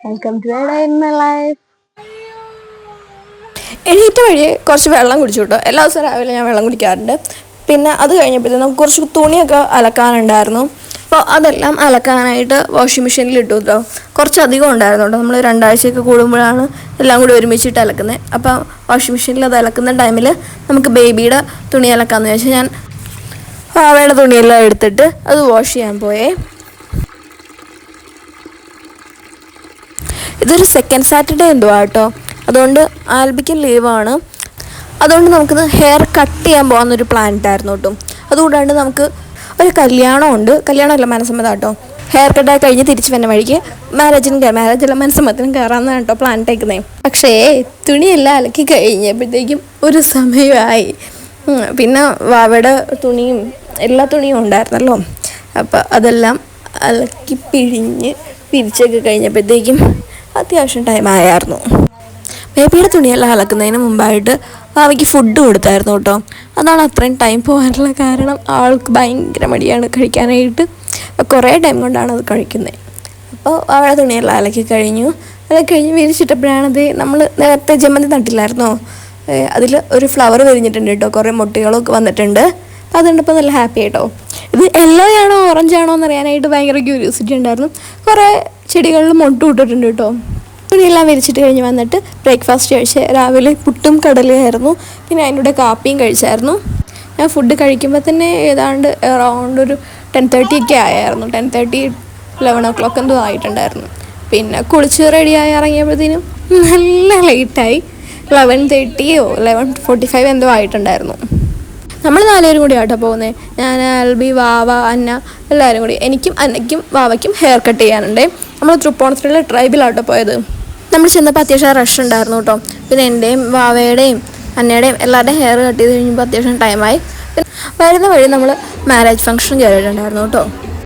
Welcome to a day in my life. എണീറ്റ വഴി കുറച്ച് വെള്ളം കുടിച്ചു കേട്ടോ. എല്ലാ ദിവസവും രാവിലെ ഞാൻ വെള്ളം കുടിക്കാറുണ്ട്. പിന്നെ അത് കഴിഞ്ഞപ്പോഴത്തേക്കും നമുക്ക് കുറച്ച് തുണിയൊക്കെ അലക്കാനുണ്ടായിരുന്നു. അപ്പോൾ അതെല്ലാം അലക്കാനായിട്ട് വാഷിംഗ് മെഷീനിൽ ഇട്ടു കേട്ടോ. കുറച്ചധികം ഉണ്ടായിരുന്നു കേട്ടോ. നമ്മൾ 2 ആഴ്ചയൊക്കെ കൂടുമ്പോഴാണ് എല്ലാം കൂടി ഒരുമിച്ചിട്ട് അലക്കുന്നത്. അപ്പോൾ വാഷിംഗ് മെഷീനിൽ അത് അലക്കുന്ന ടൈമിൽ നമുക്ക് ബേബിയുടെ തുണി അലക്കാമെന്ന് വെച്ചാൽ ഞാൻ അവയുടെ തുണിയെല്ലാം എടുത്തിട്ട് അത് വാഷ് ചെയ്യാൻ പോയേ. ഇതൊരു സെക്കൻഡ് സാറ്റർഡേ എന്തോ കേട്ടോ. അതുകൊണ്ട് ആൽബിക്കും ലീവാണ്. അതുകൊണ്ട് നമുക്കിത് ഹെയർ കട്ട് ചെയ്യാൻ പോകുന്നൊരു പ്ലാനിട്ടായിരുന്നു കേട്ടോ. അതുകൂടാണ്ട് നമുക്ക് ഒരു കല്യാണമുണ്ട്. കല്യാണമല്ല, മനസ്സമ്മതം കേട്ടോ. ഹെയർ കട്ടായി കഴിഞ്ഞ് തിരിച്ച് വന്ന വഴിക്ക് മാരേജല്ല മനസ്സമ്മതത്തിനും കയറാമെന്നാണ് കേട്ടോ പ്ലാനിട്ടേക്കുന്നത്. പക്ഷേ തുണിയെല്ലാം അലക്കി കഴിഞ്ഞപ്പോഴത്തേക്കും ഒരു സമയമായി. പിന്നെ വാവയുടെ തുണിയും എല്ലാ തുണിയും ഉണ്ടായിരുന്നല്ലോ. അപ്പോൾ അതെല്ലാം അലക്കി പിഴിഞ്ഞ് പിരിച്ചൊക്കെ കഴിഞ്ഞപ്പോഴത്തേക്കും അത്യാവശ്യം ടൈമായിരുന്നു. ബേബിയുടെ തുണിയെല്ലാം അലക്കുന്നതിന് മുമ്പായിട്ട് അവയ്ക്ക് ഫുഡ് കൊടുത്തായിരുന്നു കേട്ടോ. അതാണ് അത്രയും ടൈം പോകാനുള്ള കാരണം. ആൾക്ക് ഭയങ്കര മടിയാണ് കഴിക്കാനായിട്ട്. കുറേ ടൈം കൊണ്ടാണ് അത് കഴിക്കുന്നത്. അപ്പോൾ അവളുടെ തുണിയെല്ലാം അലക്കി കഴിഞ്ഞു. അതൊക്കെ കഴിഞ്ഞ് വിരിച്ചിട്ടപ്പോഴാണത് നമ്മൾ നേരത്തെ ജമന്തി നട്ടില്ലായിരുന്നോ, അതിൽ ഒരു ഫ്ലവർ വിരിഞ്ഞിട്ടുണ്ട് കേട്ടോ. കുറേ മുട്ടകളൊക്കെ വന്നിട്ടുണ്ട്. അപ്പോൾ അതുകൊണ്ടിപ്പോൾ നല്ല ഹാപ്പി ആയിട്ടോ. ഇത് യെല്ലോ ആണോ ഓറഞ്ച് ആണോ എന്നറിയാനായിട്ട് ഭയങ്കര ക്യൂരിയോസിറ്റി ഉണ്ടായിരുന്നു. കുറേ ചെടികളിൽ മുട്ട ഇട്ടിട്ടുണ്ട് കേട്ടോ. തുണിയെല്ലാം വിരിച്ചിട്ട് കഴിഞ്ഞ് വന്നിട്ട് ബ്രേക്ക്ഫാസ്റ്റ് കഴിച്ച് രാവിലെ പുട്ടും കടലയായിരുന്നു. പിന്നെ അതിൻ്റെ കൂടെ കാപ്പിയും കഴിച്ചായിരുന്നു. ഞാൻ ഫുഡ് കഴിക്കുമ്പോൾ തന്നെ ഏതാണ്ട് അറൗണ്ട് ഒരു 10:30 ഒക്കെ ആയിരുന്നു. 10:30 11 o'clock എന്തോ ആയിട്ടുണ്ടായിരുന്നു. പിന്നെ കുളിച്ച് റെഡിയായി ഇറങ്ങിയപ്പോഴത്തേനും നല്ല ലേറ്റായി. 11:30 11:45 എന്തോ ആയിട്ടുണ്ടായിരുന്നു. നമ്മൾ 4 പേരും കൂടി ആട്ടോ പോകുന്നത്. ഞാൻ, ആൽബി, വാവ, അന്ന എല്ലാവരും കൂടി. എനിക്കും അന്നയ്ക്കും വാവയ്ക്കും ഹെയർ കട്ട് ചെയ്യാനുണ്ട്. നമ്മൾ തൃപ്പൂണിത്തുറയിലെ ട്രൈബിലാട്ടോ പോയത്. നമ്മൾ ചെന്നപ്പോൾ അത്യാവശ്യം റഷ് ഉണ്ടായിരുന്നു കേട്ടോ. പിന്നെ എൻ്റെയും വാവയുടെയും അന്നയുടെയും എല്ലാവരുടെയും ഹെയർ കട്ട് ചെയ്ത് കഴിഞ്ഞപ്പോൾ അത്യാവശ്യം ടൈമായി. പിന്നെ വരുന്ന വഴി നമ്മൾ മാരേജ് ഫംഗ്ഷൻ കയറിയിട്ടുണ്ടായിരുന്നു കേട്ടോ.